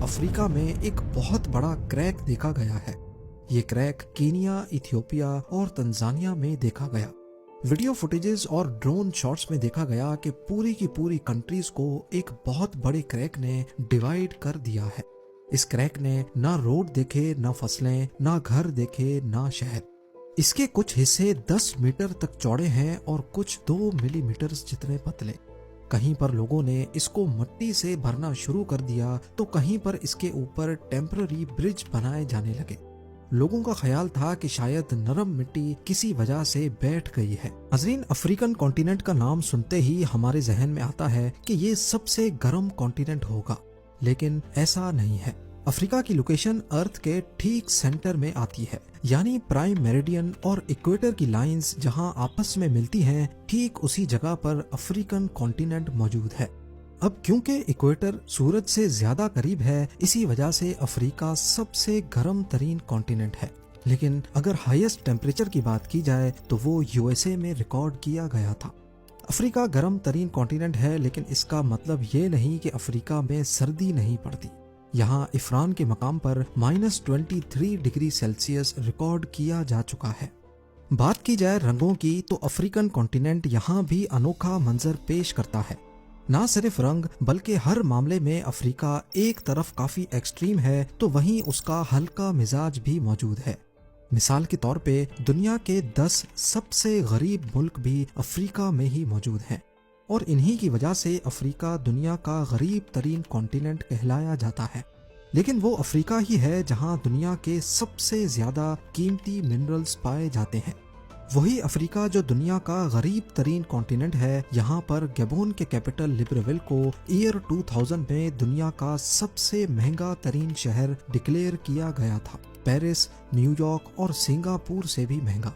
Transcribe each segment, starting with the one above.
افریقہ میں ایک بہت بڑا کریک دیکھا گیا ہے۔ یہ کریک کینیا، ایتھیوپیا اور تنزانیہ میں دیکھا گیا۔ ویڈیو فوٹیجز اور ڈرون شاٹس میں دیکھا گیا کہ پوری کی پوری کنٹریز کو ایک بہت بڑے کریک نے ڈیوائیڈ کر دیا ہے۔ اس کریک نے نہ روڈ دیکھے، نہ فصلیں، نہ گھر دیکھے، نہ شہر۔ اس کے کچھ حصے 10 میٹر تک چوڑے ہیں اور کچھ 2 ملی میٹر جتنے پتلے۔ کہیں پر لوگوں نے اس کو مٹی سے بھرنا شروع کر دیا تو کہیں پر اس کے اوپر ٹیمپرری برج بنائے جانے لگے۔ لوگوں کا خیال تھا کہ شاید نرم مٹی کسی وجہ سے بیٹھ گئی ہے۔ ناظرین، افریقن کانٹیننٹ کا نام سنتے ہی ہمارے ذہن میں آتا ہے کہ یہ سب سے گرم کانٹیننٹ ہوگا، لیکن ایسا نہیں ہے۔ افریقہ کی لوکیشن ارتھ کے ٹھیک سینٹر میں آتی ہے، یعنی پرائم میریڈین اور ایکویٹر کی لائنز جہاں آپس میں ملتی ہیں، ٹھیک اسی جگہ پر افریقن کانٹیننٹ موجود ہے۔ اب کیونکہ ایکویٹر سورج سے زیادہ قریب ہے، اسی وجہ سے افریقہ سب سے گرم ترین کانٹیننٹ ہے۔ لیکن اگر ہائیسٹ ٹیمپریچر کی بات کی جائے تو وہ USA میں ریکارڈ کیا گیا تھا۔ افریقہ گرم ترین کانٹیننٹ ہے، لیکن اس کا مطلب یہ نہیں کہ افریقہ میں سردی نہیں پڑتی۔ یہاں عفران کے مقام پر -23 ڈگری سیلسیس ریکارڈ کیا جا چکا ہے۔ بات کی جائے رنگوں کی تو افریقن کانٹیننٹ یہاں بھی انوکھا منظر پیش کرتا ہے۔ نہ صرف رنگ بلکہ ہر معاملے میں افریقہ ایک طرف کافی ایکسٹریم ہے تو وہیں اس کا ہلکا مزاج بھی موجود ہے۔ مثال کے طور پہ دنیا کے 10 سب سے غریب ملک بھی افریقہ میں ہی موجود ہیں، اور انہی کی وجہ سے افریقہ دنیا کا غریب ترین کانٹیننٹ کہلایا جاتا ہے۔ لیکن وہ افریقہ ہی ہے جہاں دنیا کے سب سے زیادہ قیمتی منرلز پائے جاتے ہیں۔ وہی افریقہ جو دنیا کا غریب ترین کانٹیننٹ ہے، یہاں پر گیبون کے کیپٹل لبریویل کو ایئر 2000 میں دنیا کا سب سے مہنگا ترین شہر ڈکلیئر کیا گیا تھا، پیرس، نیو یارک اور سنگاپور سے بھی مہنگا۔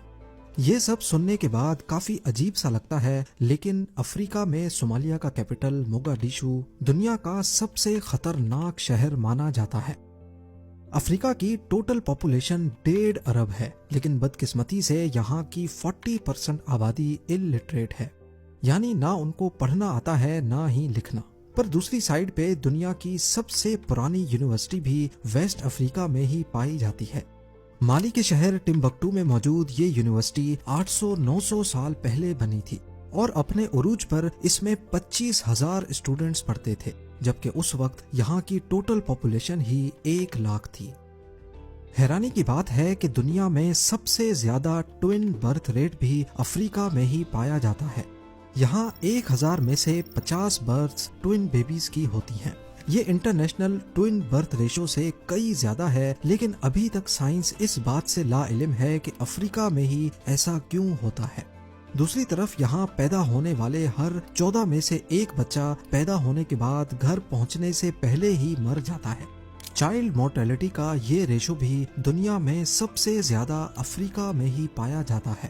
یہ سب سننے کے بعد کافی عجیب سا لگتا ہے، لیکن افریقہ میں صومالیہ کا کیپٹل موگادیشو دنیا کا سب سے خطرناک شہر مانا جاتا ہے۔ افریقہ کی ٹوٹل پاپولیشن 1.5 ارب ہے، لیکن بدقسمتی سے یہاں کی 40% آبادی الٹریٹ ہے، یعنی نہ ان کو پڑھنا آتا ہے نہ ہی لکھنا۔ پر دوسری سائیڈ پہ دنیا کی سب سے پرانی یونیورسٹی بھی ویسٹ افریقہ میں ہی پائی جاتی ہے۔ مالی کے شہر ٹمبکٹو میں موجود یہ یونیورسٹی 800-900 سال پہلے بنی تھی، اور اپنے عروج پر اس میں 25,000 اسٹوڈنٹس پڑھتے تھے، جبکہ اس وقت یہاں کی ٹوٹل پاپولیشن ہی 1 لاکھ تھی۔ حیرانی کی بات ہے کہ دنیا میں سب سے زیادہ ٹوئن برتھ ریٹ بھی افریقہ میں ہی پایا جاتا ہے۔ یہاں 1000 میں سے 50 برتھس ٹوئن بیبیز کی ہوتی ہیں۔ یہ انٹرنیشنل ٹوئن برتھ ریشو سے کئی زیادہ ہے، لیکن ابھی تک سائنس اس بات سے لا علم ہے کہ افریقہ میں ہی ایسا کیوں ہوتا ہے۔ دوسری طرف یہاں پیدا ہونے والے ہر 14 میں سے ایک بچہ پیدا ہونے کے بعد گھر پہنچنے سے پہلے ہی مر جاتا ہے۔ چائلڈ مورٹیلٹی کا یہ ریشو بھی دنیا میں سب سے زیادہ افریقہ میں ہی پایا جاتا ہے۔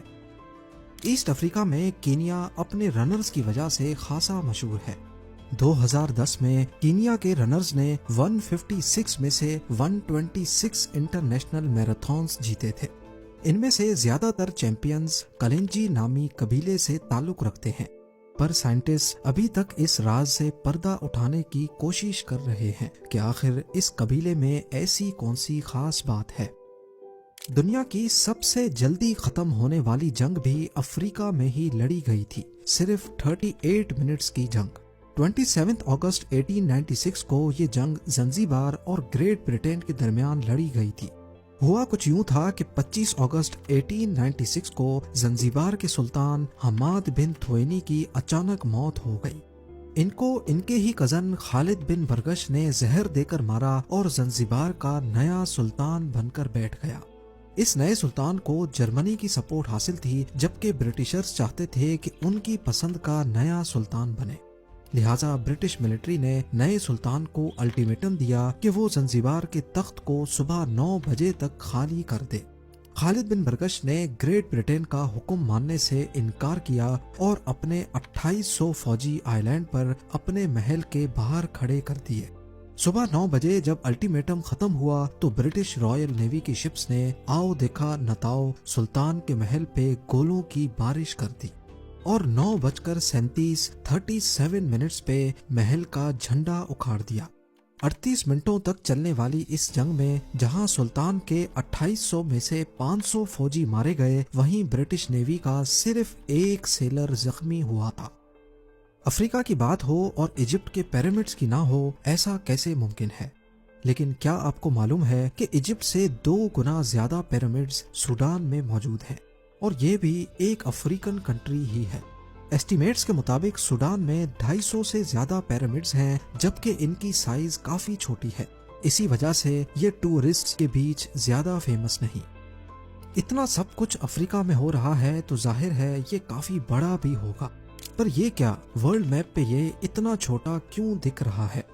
ایسٹ افریقہ میں کینیا اپنے رنرز کی وجہ سے خاصا مشہور ہے۔ 2010 میں کینیا کے رنرز نے 156 میں سے 126 انٹرنیشنل میراتھنز جیتے تھے۔ ان میں سے زیادہ تر چیمپئنز کلنجی نامی قبیلے سے تعلق رکھتے ہیں، پر سائنٹسٹ ابھی تک اس راز سے پردہ اٹھانے کی کوشش کر رہے ہیں کہ آخر اس قبیلے میں ایسی کون سی خاص بات ہے۔ دنیا کی سب سے جلدی ختم ہونے والی جنگ بھی افریقہ میں ہی لڑی گئی تھی، صرف 38 منٹس کی جنگ۔ 27 اگست 1896 کو یہ جنگ زنزیبار اور گریٹ برٹین کے درمیان لڑی گئی تھی۔ ہوا کچھ یوں تھا کہ 25 اگست 1896 کو زنزیبار کے سلطان حماد بن تھوئینی کی اچانک موت ہو گئی۔ ان کو ان کے ہی کزن خالد بن برگش نے زہر دے کر مارا اور زنزیبار کا نیا سلطان بن کر بیٹھ گیا۔ اس نئے سلطان کو جرمنی کی سپورٹ حاصل تھی، جبکہ برٹشرز چاہتے تھے کہ ان کی پسند کا نیا سلطان بنے۔ لہٰذا برٹش ملٹری نے نئے سلطان کو الٹیمیٹم دیا کہ وہ زنزیبار کے تخت کو صبح 9 بجے تک خالی کر دے۔ خالد بن برگش نے گریٹ برٹین کا حکم ماننے سے انکار کیا اور اپنے 2800 فوجی آئی لینڈ پر اپنے محل کے باہر کھڑے کر دیے۔ صبح 9 بجے جب الٹیمیٹم ختم ہوا تو برٹش رائل نیوی کی شپس نے آؤ دیکھا نتاؤ سلطان کے محل پہ گولوں کی بارش کر دی، اور 9:37 پہ محل کا جھنڈا اکھاڑ دیا۔ 38 मिनटों तक चलने वाली इस जंग में जहां सुल्तान के 2800 में से 500 फौजी मारे गए, वहीं ब्रिटिश नेवी का सिर्फ एक सेलर जख्मी हुआ था। अफ्रीका की बात हो और इजिप्ट के पिरामिड्स की ना हो, ऐसा कैसे मुमकिन है? लेकिन क्या आपको मालूम है कि इजिप्ट से 2 गुना ज्यादा पिरामिड्स सूडान में मौजूद हैं, और ये भी एक अफ्रीकन कंट्री ही है। एस्टिमेट्स के मुताबिक सूडान में 250 से ज्यादा पिरामिड्स हैं, जबकि इनकी साइज काफी छोटी है। इसी वजह से ये टूरिस्ट्स के बीच ज्यादा फेमस नहीं। इतना सब कुछ अफ्रीका में हो रहा है तो जाहिर है ये काफी बड़ा भी होगा, पर ये क्या वर्ल्ड मैप पे ये इतना छोटा क्यों दिख रहा है?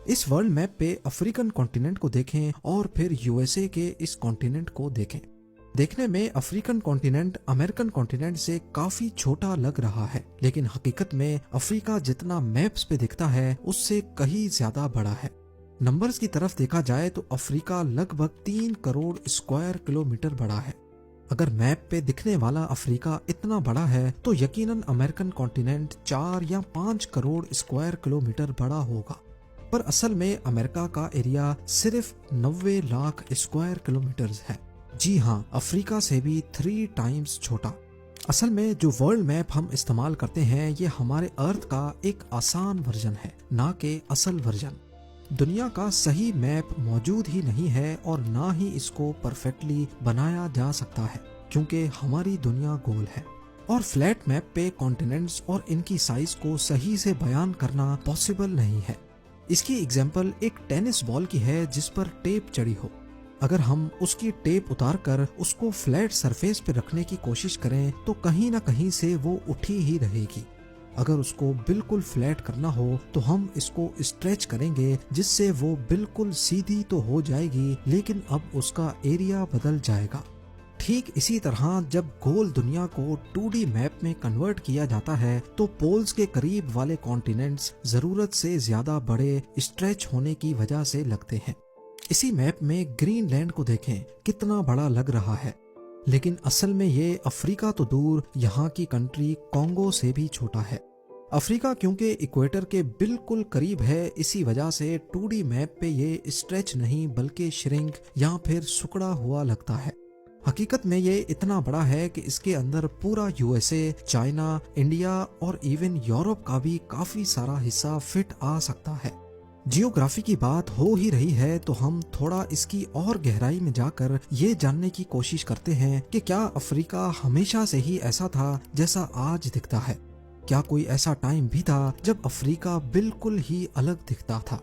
इस वर्ल्ड मैप पे अफ्रीकन कॉन्टिनेंट को देखें और फिर यूएसए के इस कॉन्टिनेंट को देखें। देखने में अफ्रीकन कॉन्टिनेंट अमेरिकन कॉन्टिनेंट से काफी छोटा लग रहा है, लेकिन हकीकत में अफ्रीका जितना मैप्स पे दिखता है उससे कहीं ज्यादा बड़ा है। नंबर्स की तरफ देखा जाए तो अफ्रीका लगभग 3 करोड़ स्क्वायर किलोमीटर बड़ा है। अगर मैप पे दिखने वाला अफ्रीका इतना बड़ा है तो यकीनन अमेरिकन कॉन्टिनेंट 4 या 5 करोड़ स्क्वायर किलोमीटर बड़ा होगा, पर असल में अमेरिका का एरिया सिर्फ 90 लाख स्क्वायर किलोमीटर है। जी हाँ, अफ्रीका से भी 3 टाइम्स छोटा। असल में जो वर्ल्ड मैप हम इस्तेमाल करते हैं ये हमारे अर्थ का एक आसान वर्जन है, ना कि असल वर्जन। दुनिया का सही मैप मौजूद ही नहीं है और ना ही इसको परफेक्टली बनाया जा सकता है, क्योंकि हमारी दुनिया गोल है और फ्लैट मैप पे कॉन्टिनेंट्स और इनकी साइज को सही से बयान करना पॉसिबल नहीं है। इसकी एग्जाम्पल एक टेनिस बॉल की है जिस पर टेप चढ़ी हो। अगर हम उसकी टेप उतार कर उसको फ्लैट सरफेस पे रखने की कोशिश करें तो कहीं ना कहीं से वो उठी ही रहेगी। अगर उसको बिल्कुल फ्लैट करना हो तो हम इसको स्ट्रेच करेंगे, जिससे वो बिल्कुल सीधी तो हो जाएगी, लेकिन अब उसका एरिया बदल जाएगा। ठीक इसी तरह जब गोल दुनिया को 2D मैप में कन्वर्ट किया जाता है तो पोल्स के करीब वाले कॉन्टिनेंट्स जरूरत से ज्यादा बड़े स्ट्रेच होने की वजह से लगते हैं। इसी मैप में ग्रीनलैंड को देखें, कितना बड़ा लग रहा है, लेकिन असल में ये अफ्रीका तो दूर, यहाँ की कंट्री कॉन्गो से भी छोटा है। अफ्रीका क्योंकि इक्वेटर के बिल्कुल करीब है, इसी वजह से 2D मैप पे ये स्ट्रेच नहीं बल्कि श्रिंक या फिर सिकुड़ा हुआ लगता है। हकीकत में ये इतना बड़ा है कि इसके अंदर पूरा यूएसए, चाइना, इंडिया और इवन यूरोप का भी काफी सारा हिस्सा फिट आ सकता है। जियोग्राफी की बात हो ही रही है तो हम थोड़ा इसकी और गहराई में जाकर ये जानने की कोशिश करते हैं कि क्या अफ्रीका हमेशा से ही ऐसा था जैसा आज दिखता है? क्या कोई ऐसा टाइम भी था जब अफ्रीका बिल्कुल ही अलग दिखता था?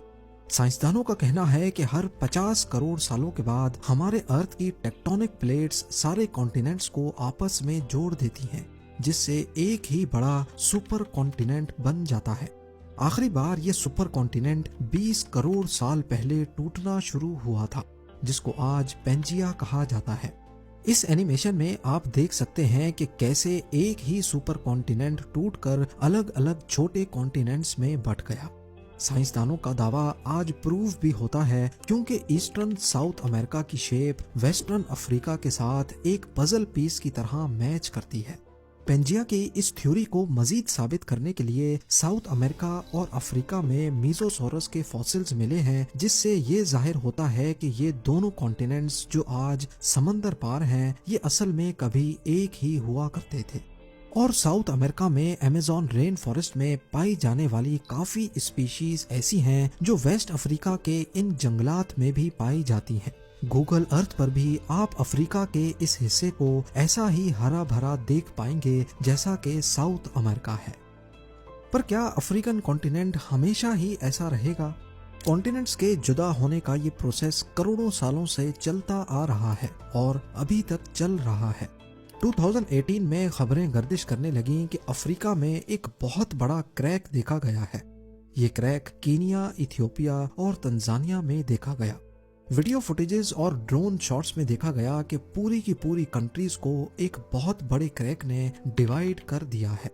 साइंसदानों का कहना है कि हर 50 करोड़ सालों के बाद हमारे अर्थ की टेक्टोनिक प्लेट्स सारे कॉन्टिनेंट्स को आपस में जोड़ देती हैं, जिससे एक ही बड़ा सुपर कॉन्टिनेंट बन जाता है। आखिरी बार ये सुपर कॉन्टिनेंट 20 करोड़ साल पहले टूटना शुरू हुआ था, जिसको आज पेंजिया कहा जाता है। इस एनिमेशन में आप देख सकते हैं कि कैसे एक ही सुपर कॉन्टिनेंट टूटकर अलग अलग छोटे कॉन्टिनेंट्स में बंट गया। साइंसदानों का दावा आज प्रूव भी होता है, क्योंकि ईस्टर्न साउथ अमेरिका की शेप वेस्टर्न अफ्रीका के साथ एक पजल पीस की तरह मैच करती है। पेंजिया की इस थ्योरी को मजीद साबित करने के लिए साउथ अमेरिका और अफ्रीका में मीजोसोरस के फॉसिल्स मिले हैं, जिससे ये जाहिर होता है कि ये दोनों कॉन्टिनेंट्स जो आज समंदर पार हैं, ये असल में कभी एक ही हुआ करते थे। और साउथ अमेरिका में अमेज़न रेन फॉरेस्ट में पाई जाने वाली काफी स्पीशीज ऐसी हैं जो वेस्ट अफ्रीका के इन जंगलात में भी पाई जाती हैं। गूगल अर्थ पर भी आप अफ्रीका के इस हिस्से को ऐसा ही हरा भरा देख पाएंगे जैसा कि साउथ अमेरिका है। पर क्या अफ्रीकन कॉन्टिनेंट हमेशा ही ऐसा रहेगा? कॉन्टिनेंट्स के जुदा होने का ये प्रोसेस करोड़ों सालों से चलता आ रहा है और अभी तक चल रहा है। 2018 में खबरें गर्दिश करने लगीं कि अफ्रीका में एक बहुत बड़ा क्रैक देखा गया है। ये क्रैक कीनिया, इथियोपिया और तंजानिया में देखा गया। वीडियो फुटेजेस और ड्रोन शॉट्स में देखा गया कि पूरी की पूरी कंट्रीज को एक बहुत बड़े क्रैक ने डिवाइड कर दिया है।